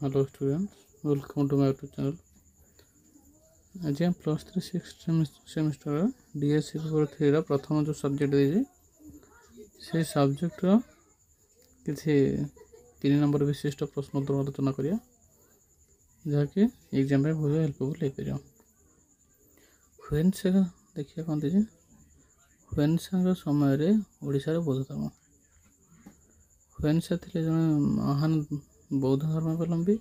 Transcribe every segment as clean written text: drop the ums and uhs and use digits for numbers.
Hello students, welcome to my YouTube channel. आज हम +3 six semester DSC paper 3 प्रथम जो सब्जेक्ट देजी से सब्जेक्ट किसी 3 नंबर विशिष्ट प्रश्नोत्तर आलोचना करिया जहाँकि एग्जाम में बहुत हेल्पफुल हो हुएनसांग देखिए कौन दीजिए हुएनसांग समय ओडिशार बौद्ध धर्म हुएनसा थे जड़े महान बौद्ध धर्मावलम्बी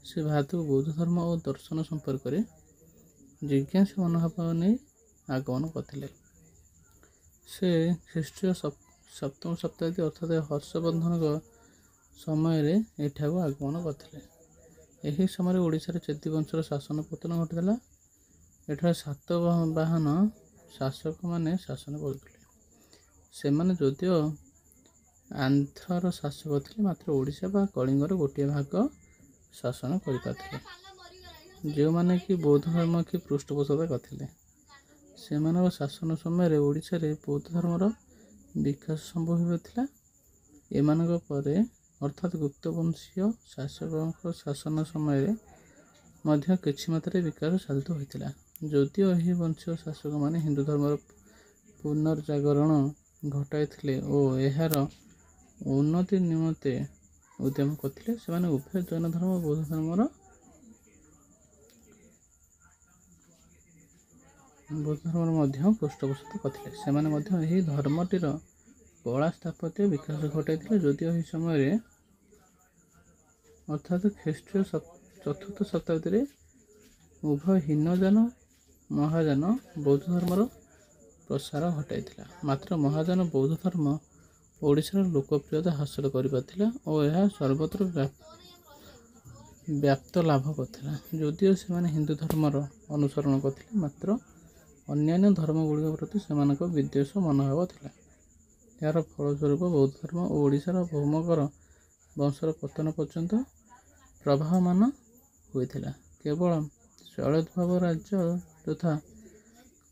से भारत को बौद्ध धर्म और दर्शन संपर्क में जिज्ञासा मनोभाव नहीं आगमन करते से ख्रीष्टीय सप्तम शताब्दी अर्थात हर्षवर्धन समय एठाक आगमन करते यही समय ओडिशार चेती वंशर शासन पतन घटीला एठार सातवाहन शासक माने शासन करते से जदिव आंध्रर शासक थे मात्र ओडिशा बा कलिंगर गोटे भाग शासन करते जो माने कि बौद्ध धर्म की पृष्ठपोषकता करते से शासन समय ओडिशा रे बौद्ध धर्मर विकास संभव होता एमान परे अर्थात गुप्तवंशीय शासकों शासन समय मध्य किछि मात्रा विकास साधित होता जदिव यही वंशीय शासक माने हिंदू धर्मर पुनर्जागरण घटाई और यार उन्नति निमंते उद्यम करते से उभय जैन धर्म और बौद्ध धर्मर पृष्ठपोषित करते से धर्मटीर कला स्थापत्य विकास घटाई जदिव यही समय अर्थात ख्रीष्टीय चतुर्थ शताब्दी उभय हीनजान महाजान बौद्ध धर्मर प्रसार घटाई मात्र महाजान बौद्ध धर्म ओडिशार लोकप्रियता हासिल कर और यह सर्वत्र व्याप्त लाभ करता जदिव से हिंदू धर्मर अनुसरण करते मात्र अन्यान्य धर्मगुड़िक प्रति से विद्वेष मनोभाव था यार फलस्वरूप बौद्ध धर्म और ओडिशार भौमकर वंशर पतन पर्यंत प्रभावमान होता केवल शैलद्भाव राज्य तथा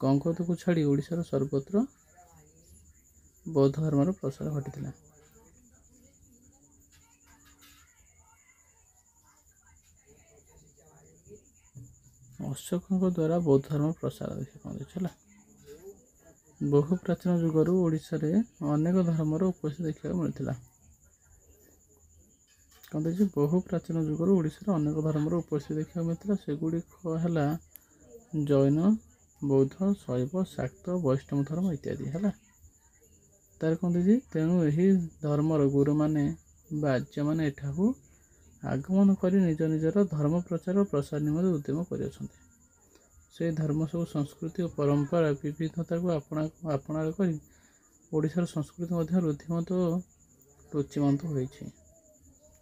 कंकद को छाड़ी ओडिशार सर्वत्र बौद्ध धर्मर प्रसार घटी अशोकों द्वारा बौद्ध धर्म प्रसार देखा बहु प्राचीन जुगर ओडिशा रे अनेक धर्मर उपस्थिति देखा मिलता कहते बहु प्राचीन जुगर ओडिशा अनेक धर्मर उपस्थिति देखा मिलता सेगुड़िक है जैन बौद्ध शैव शाक्त वैष्णव धर्म इत्यादि है तार कहते तेणु यही धर्मर गुरु माने आर्य मैंने एठाकू आगमन कर निज निजर धर्म प्रचार और प्रसार निमंते उद्यम कर से धर्म सब संस्कृति और परंपरा विविधता को आपणार कर ओडिशार संस्कृति रुद्धिमत और रुचिमंत होती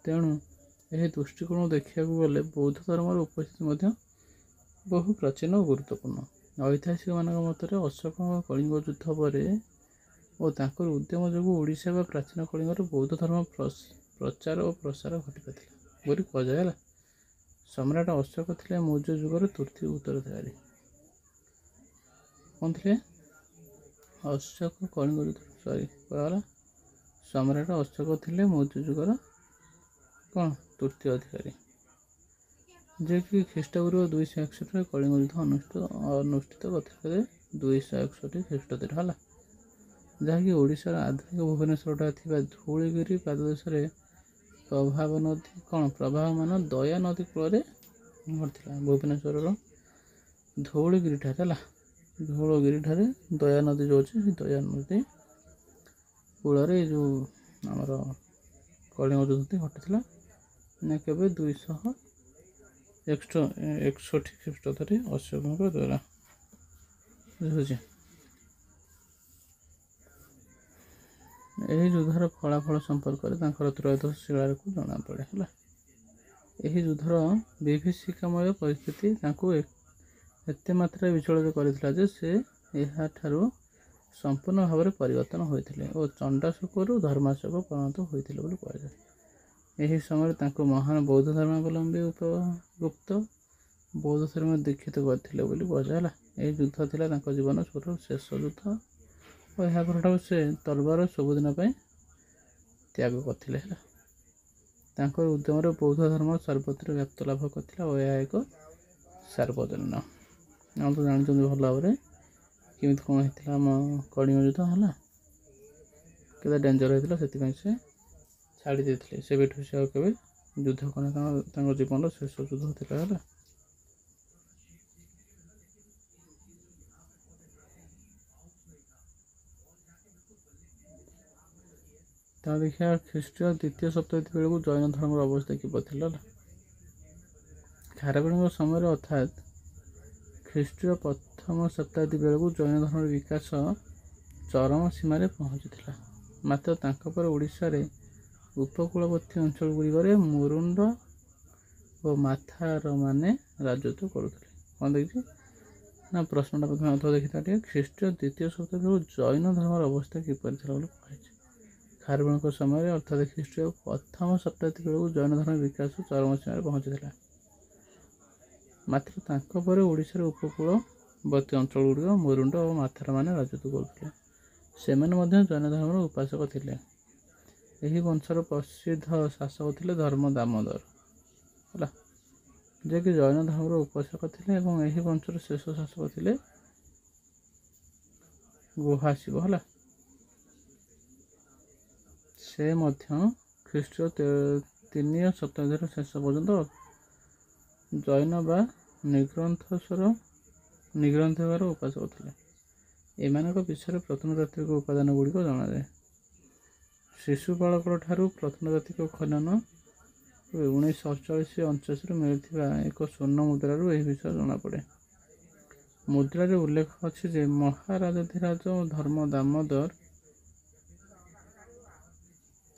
तेणु यह दृष्टिकोण देखा गले बौद्ध धर्मर उपस्थिति बहु प्राचीन और गुरुत्वपूर्ण ऐतिहासिक मान मत अशोक कलिंग युद्ध पर और तांकर उद्यम जो ओडिशा व प्राचीन कलिंगर बौद्ध धर्म प्रचार और प्रसार घटी पार्टी कहुए सम्राट अशोक थे मौर्य जुगर तृतीय उत्तराधिकारी कौन थे अशोक कलिंग युद्ध सॉरी कहला सम्राट अशोक थे मौर्य जुगर कौन तृतीय अधिकारी जे कि ख्रीष्टपूर्व 261 कलिंग युद्ध अनुष्ठित करते 261 ख्रीष्टाब्द है जहाँकि ओडिशार आधुनिक भुवनेश्वर धूलगिरी पाददेश प्रभाव नदी कौन प्रभावमान दया नदी कूल घटा भुवनेश्वर धौलगिरी ठार धौलगिरी ठार दया नदी जो अच्छे दया नदी कूल जो आमर कलिंग युद्ध घटी केवे 261 ख्रीष्टाब्द अशोकों द्वारा बुझे यही युद्धर फलाफल संपर्क में त्रयोदश शिलालेख जना पड़े है यही युद्धर विभीषिकामय परिस्थिति एत मात्रा विचलित करता से संपूर्ण भाव में परिवर्तन होते और चंडाशोक धर्माशोक परिणत होते कहुए यही समय महान बौद्ध धर्मावलम्बी उपगुप्त बौद्ध धर्म दीक्षित करते कहुए यही युद्ध थी जीवन शेष युद्ध और यहाँ से तलवार सबुदिन त्याग करते ତାଙ୍କର ଉଦ୍ୟମରେ ବୌଦ୍ଧ ଧର୍ମ ସର୍ବତ୍ର ବ୍ୟାପ୍ତ ଲାଭ କରିଥିଲା ଓ ଏହା ଏକ ସାର୍ବଜନୀନ। ଆମେ ତ ଜାଣିଛନ୍ତି ଭଲ ଭାବରେ କେମିତି କ'ଣ ହେଇଥିଲା, ଆମ କଳିଙ୍ଗ ଯୁଦ୍ଧ ହେଲା, କେତେ ଡେଞ୍ଜର ହେଇଥିଲା, ସେଥିପାଇଁ ସେ ଛାଡ଼ି ଦେଇଥିଲେ। ସେବେଠୁ ସେ ଆଉ କେବେ ଯୁଦ୍ଧ କଲେ, ତାଙ୍କ ଜୀବନର ଶେଷ ଯୁଦ୍ଧ ଥିଲା ହେଲା। ତା ଦେଖିବା ଖ୍ରୀଷ୍ଟୀୟ ଦ୍ୱିତୀୟ ଶତାବ୍ଦୀ ବେଳକୁ ଜୈନ ଧର୍ମର ଅବସ୍ଥା କିପରି ଥିଲା ହେଲା। ଖାରବେଳଙ୍କ ସମୟରେ ଅର୍ଥାତ୍ ଖ୍ରୀଷ୍ଟୀୟ ପ୍ରଥମ ଶତାବ୍ଦୀ ବେଳକୁ ଜୈନ ଧର୍ମର ବିକାଶ ଚରମ ସୀମାରେ ପହଞ୍ଚିଥିଲା। ମାତ୍ର ତାଙ୍କ ପରେ ଓଡ଼ିଶାରେ ଉପକୂଳବର୍ତ୍ତୀ ଅଞ୍ଚଳ ଗୁଡ଼ିକରେ ମୁରୁଣ୍ଡ ଓ ମାଥାରମାନେ ରାଜତ୍ୱ କରୁଥିଲେ। କ'ଣ ଦେଖିଛି ନା, ପ୍ରଶ୍ନଟା ପ୍ରଥମେ ଅର୍ଥ ଦେଖିଥିବା ଟିକେ। ଖ୍ରୀଷ୍ଟୀୟ ଦ୍ୱିତୀୟ ଶତାବ୍ଦୀ ବେଳକୁ ଜୈନ ଧର୍ମର ଅବସ୍ଥା କିପରି ଥିଲା ବୋଲି କୁହାଯାଇଛି। ଖାରବେଳଙ୍କ ସମୟରେ ଅର୍ଥାତ୍ ଖ୍ରୀଷ୍ଟୀୟ ପ୍ରଥମ ଶତାବ୍ଦୀ ବେଳକୁ ଜୈନ ଧର୍ମର ବିକାଶ ଚରମ ସୀମାରେ ପହଞ୍ଚିଥିଲା। ମାତ୍ର ତାଙ୍କ ପରେ ଓଡ଼ିଶାର ଉପକୂଳବର୍ତ୍ତୀ ଅଞ୍ଚଳ ଗୁଡ଼ିକ ମୁରୁଣ୍ଡ ଓ ମାଥାରମାନେ ରାଜତ୍ୱ କରୁଥିଲେ। ସେମାନେ ମଧ୍ୟ ଜୈନ ଧର୍ମର ଉପାସକ ଥିଲେ। ଏହି ବଂଶର ପ୍ରସିଦ୍ଧ ଶାସକ ଥିଲେ ଧର୍ମ ଦାମୋଦର ହେଲା, ଯିଏକି ଜୈନ ଧର୍ମର ଉପାସକ ଥିଲେ, ଏବଂ ଏହି ବଂଶର ଶେଷ ଶାସକ ଥିଲେ ଗୁହାଶିବ ହେଲା। ସେ ମଧ୍ୟ ଖ୍ରୀଷ୍ଟୀୟ 3ୟ ଶତାବ୍ଦୀର ଶେଷ ପର୍ଯ୍ୟନ୍ତ ଜୈନ ବା ନିଗ୍ରନ୍ଥକାର ଉପାସକ ଥିଲେ। ଏମାନଙ୍କ ବିଷୟରେ ପ୍ରତ୍ନତାତ୍ତ୍ୱିକ ଉପାଦାନ ଗୁଡ଼ିକ ଜଣାଯାଏ। ଶିଶୁପାଳଙ୍କର ଠାରୁ ପ୍ରତ୍ନତାତ୍ତ୍ୱିକ ଖନନ 1948-49 ମିଳିଥିବା ଏକ ସ୍ୱର୍ଣ୍ଣ ମୁଦ୍ରାରୁ ଏହି ବିଷୟ ଜଣାପଡ଼େ। ମୁଦ୍ରାରେ ଉଲ୍ଲେଖ ଅଛି ଯେ ମହାରାଜାଧିରାଜ ଧର୍ମ ଦାମୋଦର,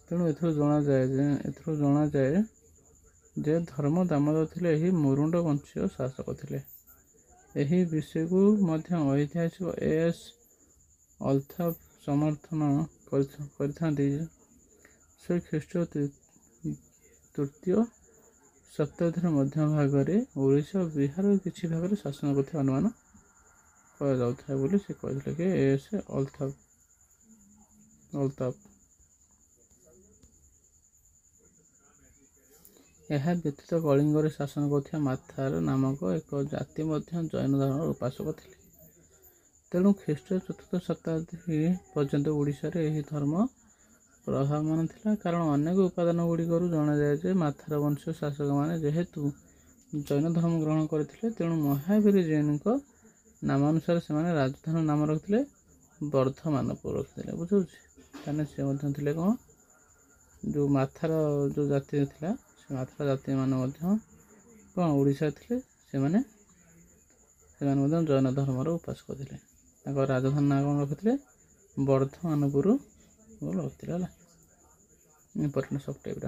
ତେଣୁ ଏଥିରୁ ଜଣାଯାଏ ଯେ ଧର୍ମ ଦାମୋଦର ଥିଲେ ଏହି ମୁରୁଣ୍ଡ ବଂଶୀୟ ଶାସକ ଥିଲେ। ଏହି ବିଷୟକୁ ମଧ୍ୟ ଐତିହାସିକ ଏସ୍ ଅଲ୍ତାଫ୍ ସମର୍ଥନ କରିଥାନ୍ତି। ସେ ଖ୍ରୀଷ୍ଟୀୟ 3ୟ ଶତାବ୍ଦୀର ମଧ୍ୟ ଭାଗରେ ଓଡ଼ିଶା ଓ ବିହାରର କିଛି ଭାଗରେ ଶାସନ କରୁଥିବା ଅନୁମାନ କରାଯାଉଥାଏ ବୋଲି ସେ କହିଥିଲେ କି ଏସ୍ ଅଲ୍ତାଫ୍। ଏହା ବ୍ୟତୀତ କଳିଙ୍ଗରେ ଶାସନ କରୁଥିବା ମାଥାର ନାମକ ଏକ ଜାତି ମଧ୍ୟ ଜୈନ ଧର୍ମର ଉପାସକ ଥିଲେ। ତେଣୁ ଖ୍ରୀଷ୍ଟୀୟ 4ର୍ଥ ଶତାବ୍ଦୀ ପର୍ଯ୍ୟନ୍ତ ଓଡ଼ିଶାରେ ଏହି ଧର୍ମ ପ୍ରଭାବମାନ ଥିଲା। କାରଣ ଅନେକ ଉପାଦାନ ଗୁଡ଼ିକରୁ ଜଣାଯାଏ ଯେ ମାଥାର ବଂଶୀୟ ଶାସକମାନେ ଯେହେତୁ ଜୈନ ଧର୍ମ ଗ୍ରହଣ କରିଥିଲେ, ତେଣୁ ମହାବୀର ଜୈନଙ୍କ ନାମାନୁସାରେ ସେମାନେ ରାଜଧାନୀର ନାମ ରଖିଥିଲେ ବର୍ଦ୍ଧମାନପୁର ରଖିଥିଲେ। ବୁଝୁଛି, ତାହେଲେ ସେ ମଧ୍ୟ ଥିଲେ କ'ଣ, ଯେଉଁ ମାଥାର ଯେଉଁ ଜାତି ଥିଲା, ସେ ମାଥାର ଜାତିମାନେ ମଧ୍ୟ କ'ଣ ଓଡ଼ିଶାରେ ଥିଲେ। ସେମାନେ ମଧ୍ୟ ଜୈନ ଧର୍ମର ଉପାସକ ଥିଲେ। ତାଙ୍କ ରାଜଧାନୀ ନାଁ କ'ଣ ରଖିଥିଲେ, ବର୍ଦ୍ଧମାନପୁର ରଖିଥିଲେ ହେଲା। ଇମ୍ପୋର୍ଟାଣ୍ଟ ସବ୍ ଟାଇପ୍ର।